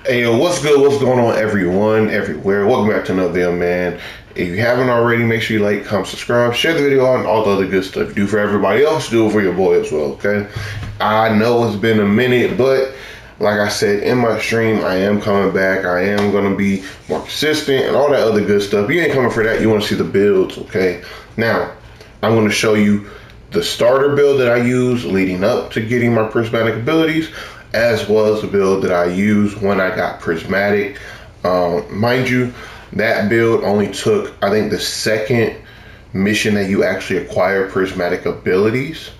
Hey yo, what's good? What's going on, everyone, everywhere? Welcome back to another video, man. If you haven't already, make sure you like, comment, subscribe, share the video out, and all the other good stuff you do for everybody else, do it for your boy as well, okay? I know it's been a minute, but like I said in my stream, I am coming back. I am going to be more consistent and all that other good stuff. You ain't coming for that. You want to see the builds, okay? Now, I'm going to show you the starter build that I use leading up to getting my prismatic abilities, as well as the build that I used when I got prismatic. Mind you, that build only took, I think, the second mission that you actually acquire prismatic abilities.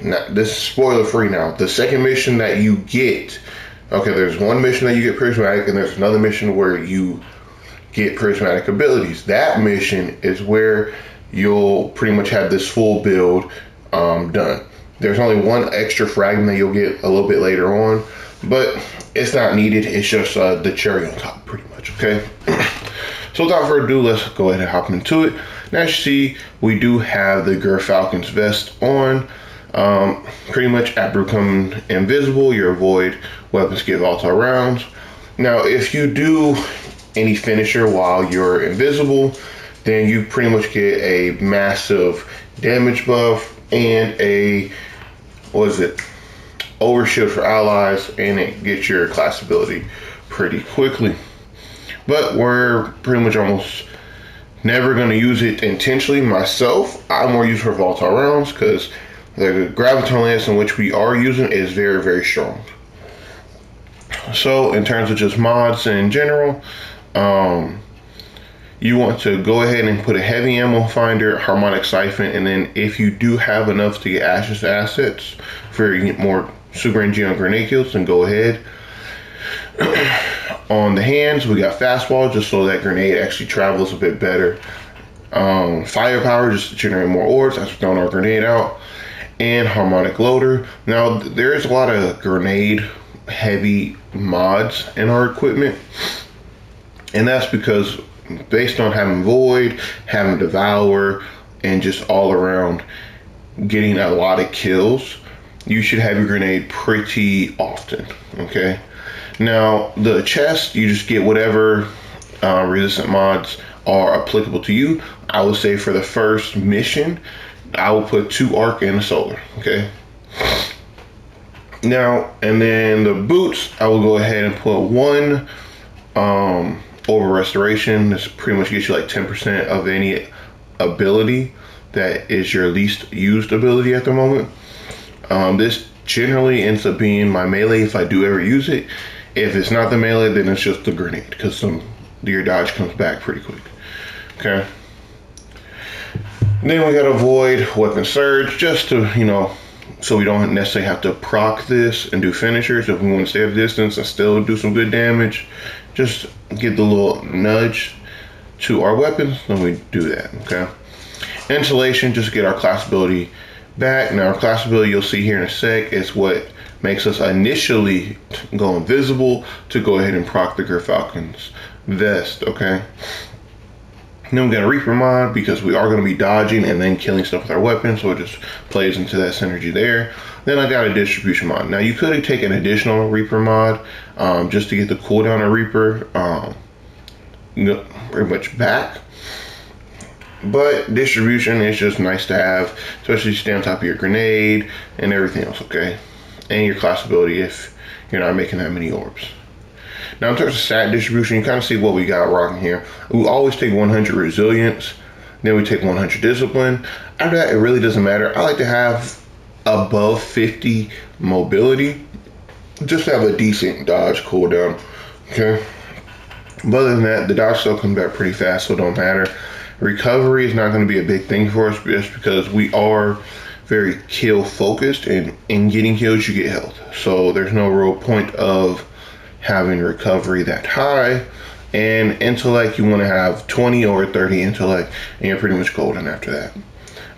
Now, this is spoiler free now. The second mission that you get, okay, there's one mission that you get prismatic, and there's another mission where you get prismatic abilities. That mission is where you'll pretty much have this full build done. There's only one extra fragment that you'll get a little bit later on, but it's not needed. It's just the cherry on top, pretty much, okay? So without further ado, let's go ahead and hop into it. Now, as you see, we do have the Falcon's vest on. Pretty much after becoming invisible, your avoid weapons give volatile rounds. Now, if you do any finisher while you're invisible, then you pretty much get a massive damage buff and a overshield for allies, and it gets your class ability pretty quickly. But we're pretty much almost never going to use it intentionally. Myself, I'm more used for volatile rounds because the graviton lance in which we are using is very, very strong. So in terms of just mods in general, you want to go ahead and put a heavy ammo finder, harmonic siphon, and then if you do have enough to get Ashes assets for more super NG on grenade kills, then go ahead. On the hands, we got fastball just so that grenade actually travels a bit better. Firepower just to generate more orbs as we're throwing our grenade out. And harmonic loader. Now there is a lot of grenade heavy mods in our equipment, and that's because based on having void, having devour, and just all around getting a lot of kills, you should have your grenade pretty often, okay? Now the chest, you just get whatever resistant mods are applicable to you. I would say for the first mission, I will put 2 arc and a solar, okay? Now, and then the boots, I will go ahead and put 1 over restoration. This pretty much gets you like 10% of any ability that is your least used ability at the moment. This generally ends up being my melee if I do ever use it. If it's not the melee, then it's just the grenade, because your dodge comes back pretty quick, okay? Then we got avoid weapon surge, just to, so we don't necessarily have to proc this and do finishers. If we want to stay at a distance and still do some good damage, just get the little nudge to our weapons, then we do that, okay? Insulation, just get our class ability back. Now, our class ability, you'll see here in a sec, is what makes us initially go invisible to go ahead and proc the Falcon's vest, okay? Then we got a Reaper mod because we are going to be dodging and then killing stuff with our weapons, so it just plays into that synergy there. Then I got a distribution mod. Now you could take an additional Reaper mod just to get the cooldown of Reaper pretty much back. But distribution is just nice to have, especially to stay on top of your grenade and everything else, okay? And your class ability if you're not making that many orbs. Now in terms of stat distribution, you kind of see what we got rocking here. We always take 100 resilience, then we take 100 discipline. After that, it really doesn't matter. I like to have above 50 mobility, just to have a decent dodge cooldown, okay? But other than that, the dodge still comes back pretty fast, so it don't matter. Recovery is not going to be a big thing for us just because we are very kill focused, and in getting kills you get health. So there's no real point of having recovery that high. And intellect, you want to have 20 or 30 intellect, and you're pretty much golden after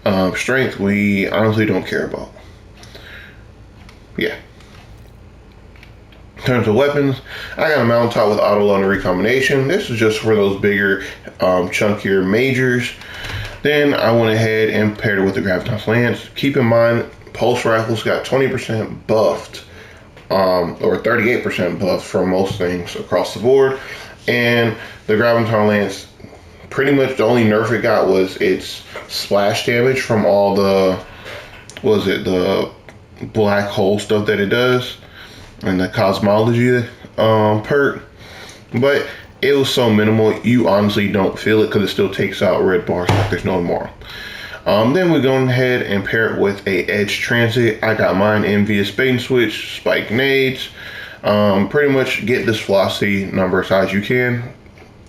that. Strength, we honestly don't care about. Yeah. In terms of weapons, I got a mountaintop with auto load and recombination. This is just for those bigger, chunkier majors. Then I went ahead and paired it with the graviton lance. Keep in mind, pulse rifles got 20% buffed or 38% buff for most things across the board. And the Graviton Lance, pretty much the only nerf it got was its splash damage from all the, the black hole stuff that it does, and the cosmology perk. But it was so minimal, you honestly don't feel it because it still takes out red bars like there's no tomorrow. Then we're going ahead and pair it with a Edge Transit. I got mine in via Spade and Switch, Spike Nades. Pretty much get this velocity number as high as you can,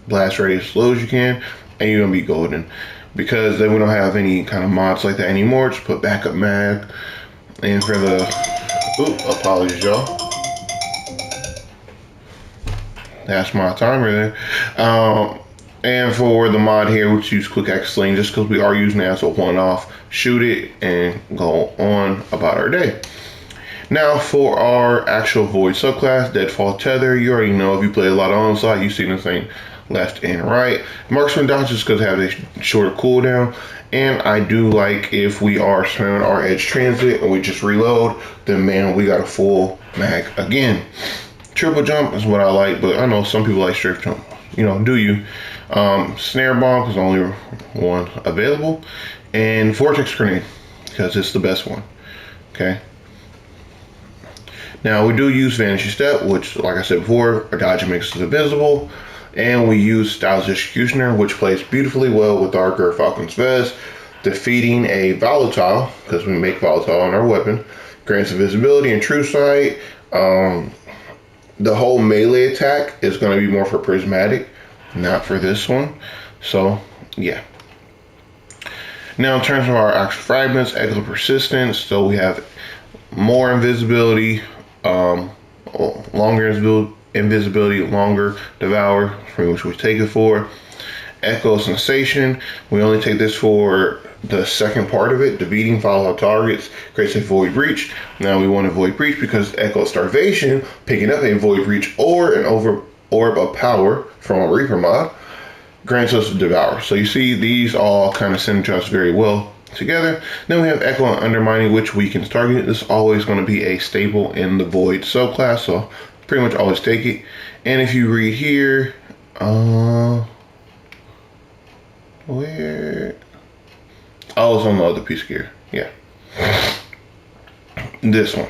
blast radius as low as you can, and you're gonna be golden. Because then we don't have any kind of mods like that anymore. Just put backup mag. And for the, apologies y'all. That's my timer there. And for the mod here, we choose Quick Axe Sling just because we are using it as a one-off. Shoot it and go on about our day. Now for our actual Void subclass, Deadfall Tether. You already know if you play a lot of Onslaught, you see this thing left and right. Marksman Dodge is because they have a shorter cooldown. And I do like if we are spamming our Edge Transit and we just reload, then man, we got a full mag again. Triple Jump is what I like, but I know some people like Strafe Jump. You know, do you? Snare Bomb is only one available, and Vortex Grenade because it's the best one. Okay. Now we do use Vanishing Step, which, like I said before, our dodge makes us invisible, and we use Styles Executioner, which plays beautifully well with our Gerfalcon's Vest, defeating a Volatile because we make Volatile on our weapon, grants invisibility and True Sight. The whole melee attack is going to be more for Prismatic, not for this one. So, yeah. Now, in terms of our actual fragments, Exo Persistence, so we have more invisibility, longer invisibility, longer Devour, for which we take it for. Echo Sensation, we only take this for the second part of it, defeating volatile targets, creates a Void Breach. Now we want a Void Breach because Echo Starvation, picking up a Void Breach or an Orb of Power from a Reaper mod, grants us a Devour. So you see these all kind of synergize very well together. Then we have Echo and Undermining, which weakens target. This is always going to be a staple in the Void subclass, so pretty much always take it. And if you read here, where? Oh, it's on the other piece here. Yeah. This one.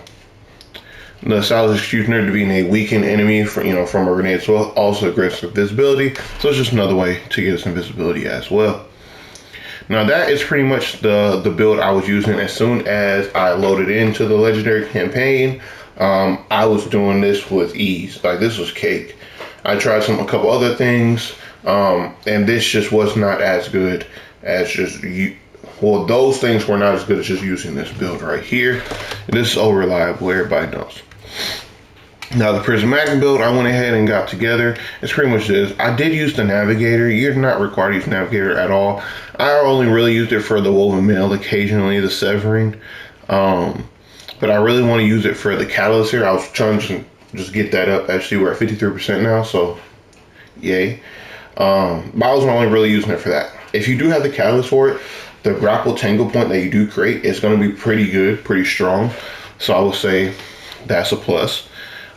The Styles Executioner to being a weakened enemy from a grenade as well. Also grants invisibility. So it's just another way to get us invisibility as well. Now that is pretty much the build I was using as soon as I loaded into the legendary campaign. I was doing this with ease. Like, this was cake. I tried a couple other things, and this just was not as good as those things were not as good as just using this build right here. This is over reliable, everybody knows. Now the Prismatic build I went ahead and got together. It's pretty much this. I did use the Navigator. You're not required to use Navigator at all. I only really used it for the Woven Mail, occasionally the Severing. But I really want to use it for the Catalyst here. I was trying to just get that up. Actually, we're at 53% now, so yay. But I was only really using it for that. If you do have the Catalyst for it, the grapple tangle point that you do create is going to be pretty good, pretty strong. So I would say that's a plus.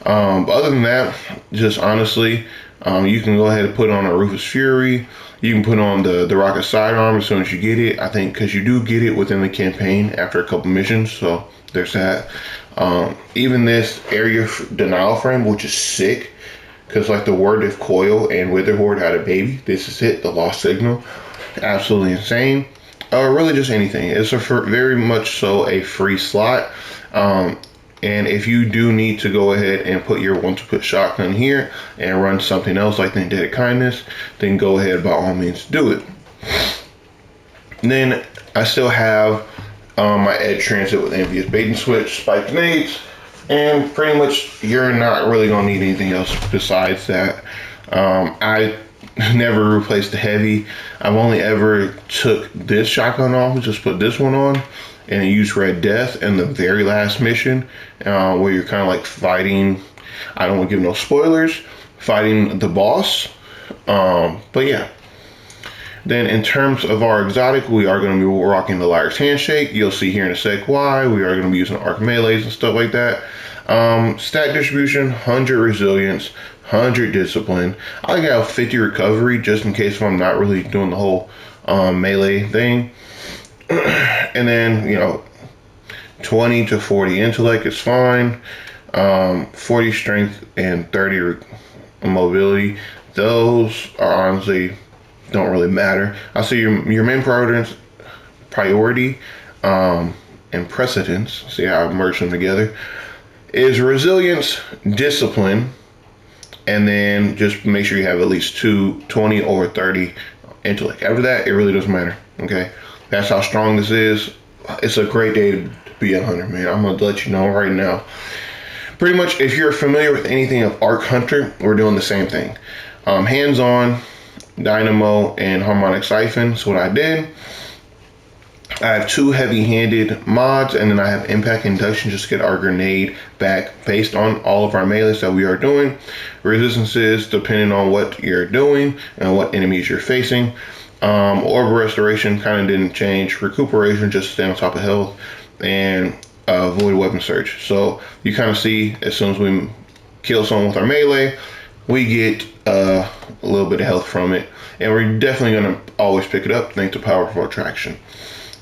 But other than that, just honestly, you can go ahead and put on a Rufus Fury. You can put on the Rocket Sidearm as soon as you get it. I think because you do get it within the campaign after a couple missions. So there's that. Even this area denial frame, which is sick. Because like the Word of Coil and Witherhoard had a baby. This is it, the Lost Signal. Absolutely insane. Really just anything. It's very much so a free slot. And if you do need to go ahead and want to put Shotgun here and run something else like the Indebted Kindness, then go ahead, by all means, do it. Then I still have my Edge Transit with Envious Bait and Switch, Spike Nades, and pretty much you're not really going to need anything else besides that. I never replaced the Heavy. I've only ever took this shotgun off and just put this one on. And use Red Death in the very last mission, where you're kind of like fighting, I don't want to give no spoilers, fighting the boss. But yeah. Then in terms of our exotic, we are going to be rocking the Liar's Handshake. You'll see here in a sec why. We are going to be using arc melees and stuff like that. Stat distribution, 100 resilience, 100 discipline. I like to have 50 recovery just in case if I'm not really doing the whole melee thing. And then, 20 to 40 intellect is fine. 40 strength and 30 mobility. Those are honestly don't really matter. I'll say your main priority and precedence, see how I merge them together, is resilience, discipline, and then just make sure you have at least 20 or 30 intellect. After that, it really doesn't matter. Okay, that's how strong this is. It's a great day to be a hunter, man. I'm gonna let you know right now. Pretty much, if you're familiar with anything of Arc Hunter, we're doing the same thing. Hands-on, dynamo, and harmonic siphon. So what I did, I have 2 heavy-handed mods, and then I have impact induction just to get our grenade back based on all of our melees that we are doing. Resistances depending on what you're doing and what enemies you're facing. Orb restoration kind of didn't change. Recuperation just to stay on top of health, and void weapon search. So you kind of see as soon as we kill someone with our melee, we get a little bit of health from it, and we're definitely going to always pick it up thanks to powerful attraction.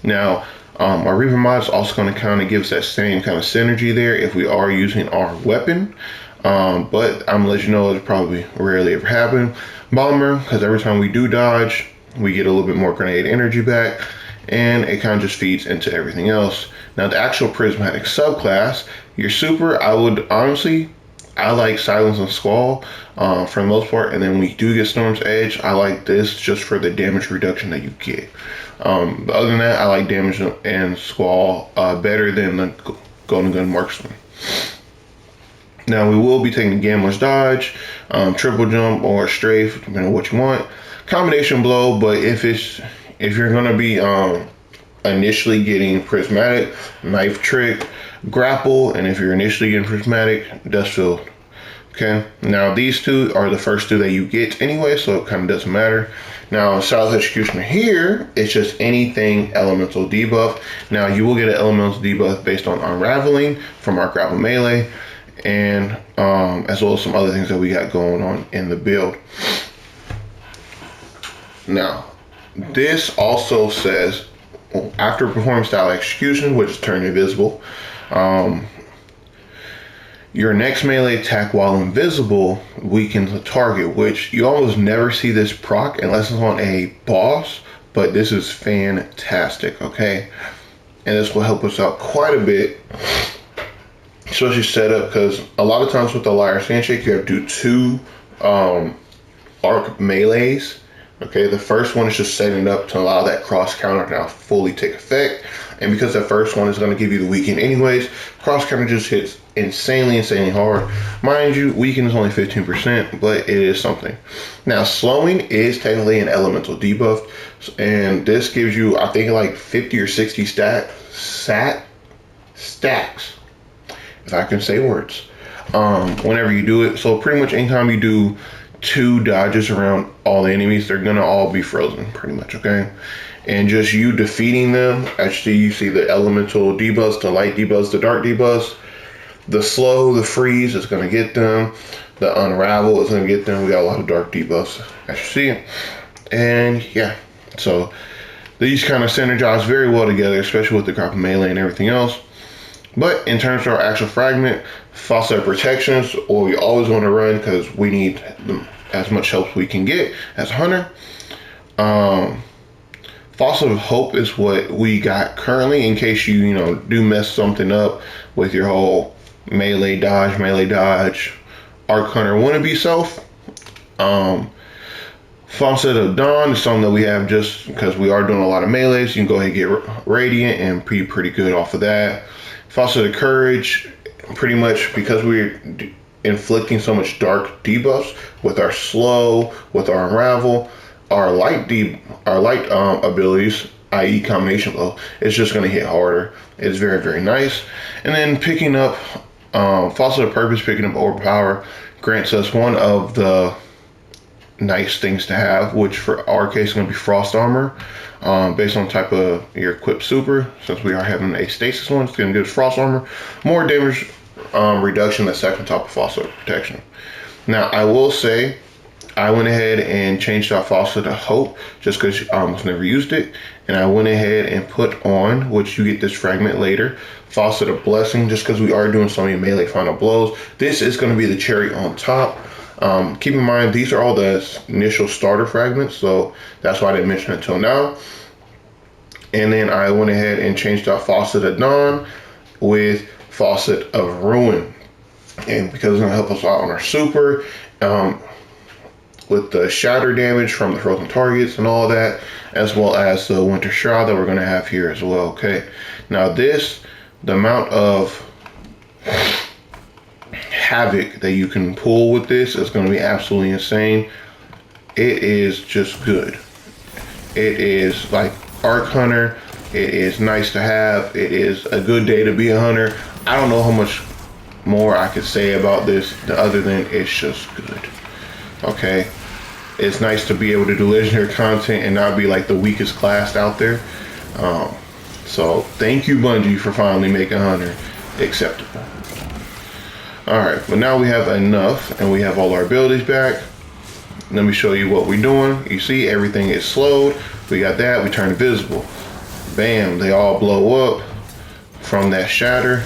Now, our Reaper mod is also going to kind of give us that same kind of synergy there if we are using our weapon. But I'm going to let you know it's probably rarely ever happen. Bomber, because every time we do dodge, we get a little bit more grenade energy back, and it kind of just feeds into everything else. Now, the actual Prismatic subclass, your super, I like Silence and Squall for the most part, and then when we do get Storm's Edge, I like this just for the damage reduction that you get. But other than that, I like Damage and Squall better than the Golden Gun Marksman. Now, we will be taking Gambler's Dodge, Triple Jump, or Strafe, depending on what you want. Combination Blow, but if you're going to be initially getting Prismatic, Knife Trick, Grapple, and if you're initially getting Prismatic, Dust Field. Okay, now these 2 are the first 2 that you get anyway, so it kind of doesn't matter. Now, Silent Executioner here, it's just anything elemental debuff. Now, you will get an elemental debuff based on Unraveling from our Grapple Melee, and as well as some other things that we got going on in the build. Now, this also says, after performing Style Execution, which is turn invisible, your next melee attack while invisible weakens the target, which you almost never see this proc unless it's on a boss, but this is fantastic, okay? And this will help us out quite a bit, especially setup, because a lot of times with the Liar's Handshake, you have to do 2 arc melees. Okay, the first one is just setting it up to allow that cross counter to now fully take effect. And because the first one is going to give you the weaken anyways, cross counter just hits insanely hard. Mind you, weaken is only 15%, but it is something. Now, slowing is technically an elemental debuff, and this gives you, I think, like 50 or 60 stacks, if I can say words, whenever you do it. So pretty much anytime you do 2 dodges around all the enemies, they're gonna all be frozen pretty much, okay? And just you defeating them, actually you see the elemental debuffs, the light debuffs, the dark debuffs, the slow, the freeze is gonna get them, the unravel is gonna get them. We got a lot of dark debuffs as you see. And yeah, so these kind of synergize very well together, especially with the Grapple Melee and everything else. But in terms of our actual fragment, Faucet Protections, or we always want to run because we need as much help as we can get as a hunter. Faucet of Hope is what we got currently in case you do mess something up with your whole melee dodge, Arc Hunter wannabe self. Faucet of Dawn is something that we have just because we are doing a lot of melees. You can go ahead and get Radiant and be pretty good off of that. Faucet of Courage, pretty much because we're inflicting so much dark debuffs with our slow, with our unravel, our light abilities, i.e. combination blow, it's just going to hit harder. It's very nice. And then picking up Faucet of Purpose, picking up Overpower, grants us one of the nice things to have, which for our case is going to be Frost Armor. Based on type of your equipped super, since we are having a stasis one, it's going to give us Frost Armor, more damage reduction that's second top of faucet protection. Now I will say I went ahead and changed our faucet to Hope just because I almost never used it, and I went ahead and put on, which you get this fragment later, Faucet of Blessing, just because we are doing so many melee final blows. This is going to be the cherry on top. Keep in mind these are all the initial starter fragments, so that's why I didn't mention it until now. And then I went ahead and changed out Faucet of Dawn with Faucet of Ruin, and because it's going to help us out on our super, with the shatter damage from the frozen targets and all that, as well as the Winter Shroud that we're going to have here as well. Okay, now this, the amount of havoc that you can pull with this is going to be absolutely insane. It is just good. It is like Arc Hunter. It is nice to have. It is a good day to be a hunter. I don't know how much more I could say about this other than it's just good. Okay, it's nice to be able to do legendary content and not be like the weakest class out there. So thank you, Bungie, for finally making Hunter acceptable. Alright, but now we have enough and we have all our abilities back. Let me show you what we're doing. You see everything is slowed. We got that, we turn invisible. Bam, they all blow up from that shatter.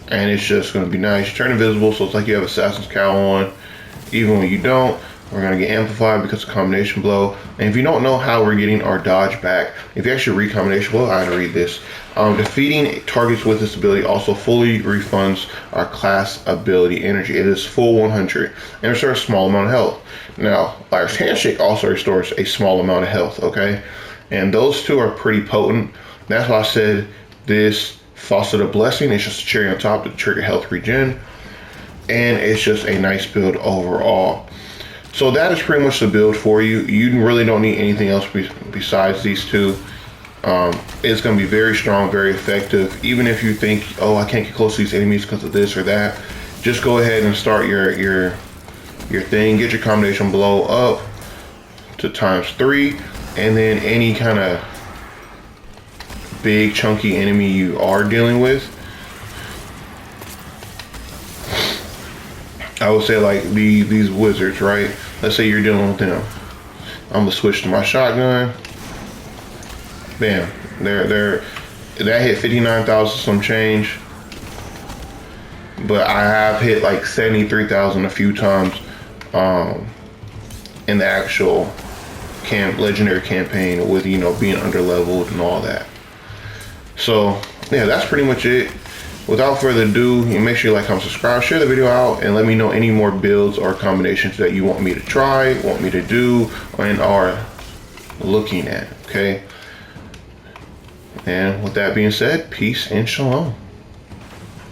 And it's just going to be nice. You turn invisible, so it's like you have Assassin's Cowl on. Even when you don't, we're going to get amplified because of combination blow. And if you don't know how we're getting our dodge back, if you actually read combination blow, I had to read this. Defeating targets with this ability also fully refunds our class ability energy. It is full 100 and restores a small amount of health. Now, Liar's Handshake also restores a small amount of health, okay? And those two are pretty potent. That's why I said this Faucet of Blessing is just a cherry on top to trigger health regen. And it's just a nice build overall. So that is pretty much the build for you. You really don't need anything else besides these two. It's going to be very strong, very effective. Even if you think, oh, I can't get close to these enemies because of this or that, just go ahead and start your thing. Get your combination blow up to ×3, and then any kind of big chunky enemy you are dealing with, I would say like these wizards, right? Let's say you're dealing with them. I'm gonna switch to my shotgun. Bam, that hit 59,000 some change, but I have hit like 73,000 a few times in the actual legendary campaign with, you know, being under leveled and all that. So yeah, that's pretty much it. Without further ado, you make sure you like, comment, subscribe, share the video out, and let me know any more builds or combinations that you want me to try, want me to do, and are looking at, okay? And with that being said, peace and shalom.